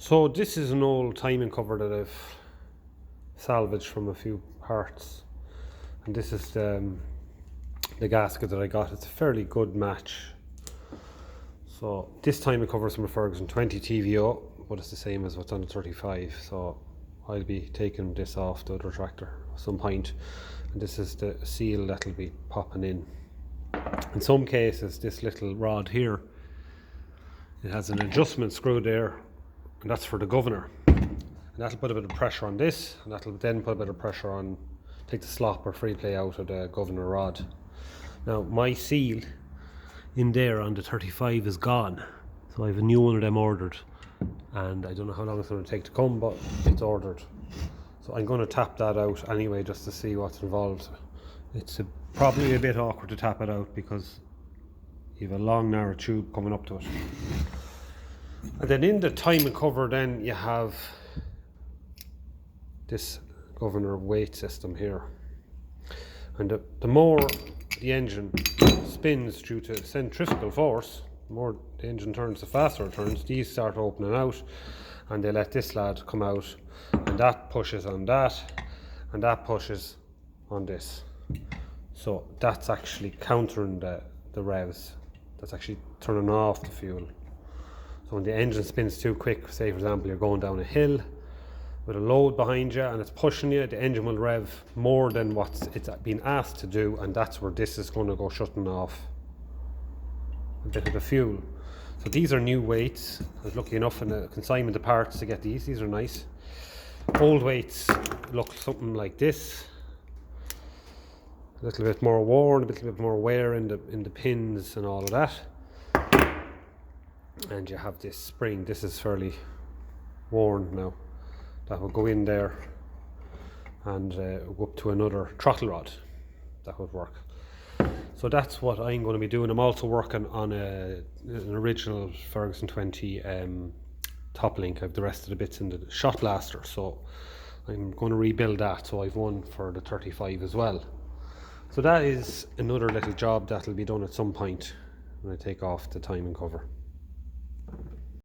So this is an old timing cover that I've salvaged from a few parts, and this is the gasket that I got. It's a fairly good match. So this timing cover is from a Ferguson 20 TVO, but it's the same as what's on the 35. So I'll be taking this off the other tractor at some point, and this is the seal that'll be popping in. In some cases, this little rod here, it has an adjustment screw there, and that's for the governor. And that'll put a bit of pressure on this, and that'll then put a bit of pressure on, take the slop or free play out of the governor rod. Now my seal in there on the 35 is gone, so I have a new one of them ordered, and I don't know how long it's going to take to come, but it's ordered. So I'm going to tap that out anyway, just to see what's involved. It's probably a bit awkward to tap it out because you have a long narrow tube coming up to it. And then in the timing cover then you have this governor weight system here, and the more the engine spins due to centrifugal force, the more the engine turns, the faster it turns. These start opening out, and they let this lad come out, and that pushes on that, and that pushes on this. So that's actually countering the revs. That's actually turning off the fuel. So when the engine spins too quick, say for example you're going down a hill with a load behind you and it's pushing you, the engine will rev more than what it's been asked to do, and that's where this is going to go shutting off a bit of the fuel. So these are new weights. I was lucky enough in the consignment of parts to get these. These are nice. Old weights look something like this. A little bit more worn, a little bit more wear in the pins and all of that. And you have this spring. This is fairly worn now. That will go in there and go up to another throttle rod. That would work. So that's what I'm going to be doing. I'm also working on an original Ferguson 20 top link. I have the rest of the bits in the shot blaster, so I'm going to rebuild that. So I've one for the 35 as well. So that is another little job that'll be done at some point when I take off the timing cover.